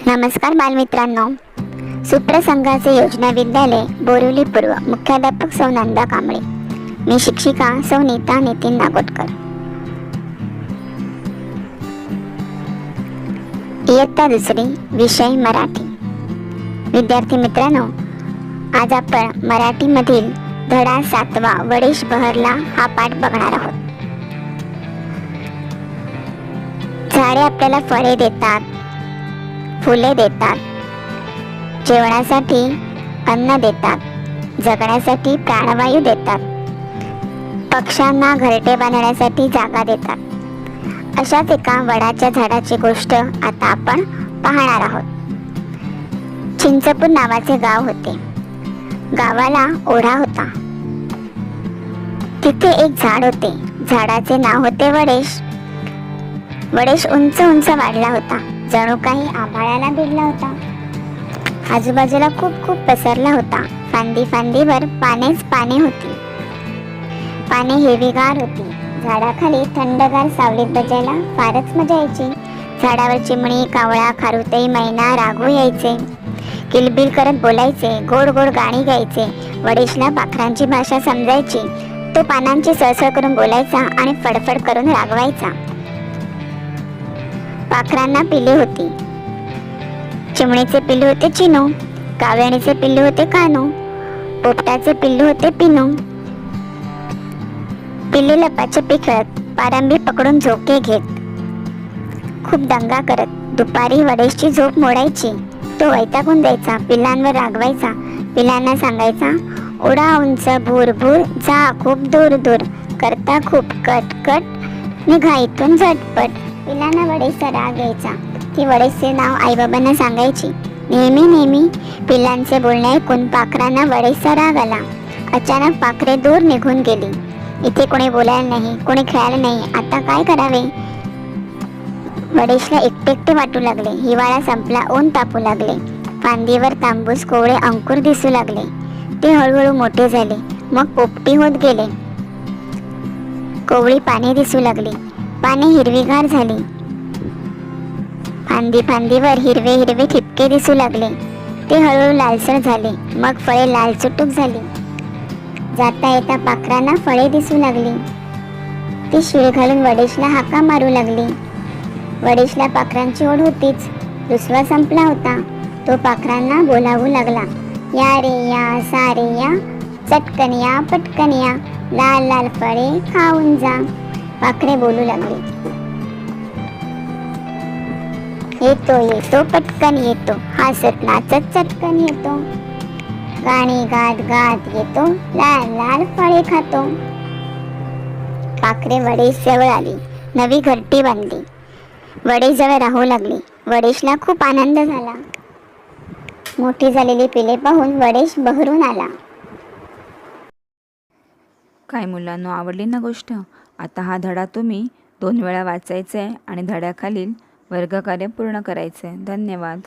नमस्कार बालमित्रांनो, सुप्रसंगाचे योजना विद्यालय बोरिवली पूर्व, मुख्याध्यापक सौ नंदा कांबळे, मी शिक्षिका सौ नीता नितीन नागोटकर। इयत्ता दुसरी, विषय मराठी। विद्यार्थी मित्रांनो, आज आपण मराठीमधील धडा 7वा वडेश बहरला हा पाठ बघणार आहोत। झाडे आपल्याला फळे देतात, फुले देतात, जेवणासाठी अन्न देतात, जगण्यासाठी प्राणवायू देतात, पक्ष्यांना घरटे बांधण्यासाठी जागा देतात। अशाच एका वडाच्या झाडाची गोष्ट आता आपण पाहणार आहोत। चिंचपूर नावाचे गाव होते। गावाला ओढा होता। तिथे एक झाड होते। झाडाचे नाव होते वडेश। वडेश उंच उंच वाढला होता, जणू काही आभाळाला भिडला होता। आजूबाजूला खूप खूप पसरला होता। फांदी फांदीवर पानेच पाने होती। पाने हिरवीगार होती। झाडाखाली थंडगार सावलीत बजायला फारच मजा यायची। झाडावर चिमणी, कावळा, खारुताई, मैना, राघू यायचे। किलबिल करत बोलायचे, गोड गोड गाणी गायचे। वडेशला पाखरांची भाषा समजायची। तो पानांची सळसळ करून बोलायचा आणि फडफड करून रागवायचा। पाखरांना पिले होती। चिमणीचे पिल्लू होते चिनू, कावळ्याचे पिल्लू होते कानू, पोपटाचे पिल्लू होते पिनू। पिल्ले लपाछपी खेळत, पारंबी पकडून झोके घेत, खूप दंगा करत दुपारी वडेशची झोप मोडायची। तो वैतागून जायचा, पिल्लांवर रागवायचा। पिल्लांना सांगायचा, उडा उंच भूर भूर, जा खूप दूर दूर, करता खूप कट कट, निघा इथून झटपट। पिल्लांना वडेशचा राग यायचा। ती वडेशचे नाव आईबाबांना सांगायची। नेहमी नेहमी पिल्लांचे बोलणे ऐकून पाखरांना वडेशचा राग आला। अचानक पाखरे दूर निघून गेली। इथे कोणी बोलायला नाही, कोणी खेळायला नाही, आता काय करावे? वडेशला एकटे एकटे वाटू लागले। हिवाळा संपला, ऊन तापू लागले। फांदीवर तांबूस कोवळे अंकुर दिसू लागले। ते हळूहळू मोठे झाले, मग पोपटी होत गेले। कोवळी पाने दिसू लागली, पाने हिरवीगार झाली। फांदी फांदीवर हिरवे हिरवे ठिपके दिसू लागले। ते हळूहळू लालसर झाले, मग फळे लालचुटूक झाली। जाता येता पाखरांना फळे दिसू लागली। ती शिळ घालून वडेशला हाका मारू लागली। वडेशला पाखरांची ओढ होतीच। रुसवा संपला होता। तो पाखरांना बोलावू लागला, या रे या, सारे या, चटकन या, पटकन या, लाल लाल फळे खाऊन जा। पाखरे बोलू लागले, येतो येतो पटकन येतो, हसत नाचत चटकन येतो, गाणी गात गात येतो, लाल लाल फळे खातो। पाखरे वडेश जवळ आली, नवी घरटी बांधली, वडेश जवळ राहू लागली। वडेशला खूप आनंद झाला। मोठी झालेली पिले पाहून वडेश बहरून आला। काय मुलांनो, आवडली ना गोष्ट? आता हा धडा तुम्ही 2 वेळा वाचायचा आहे आणि धड्याखालील वर्गकार्य पूर्ण करायचे आहे। धन्यवाद।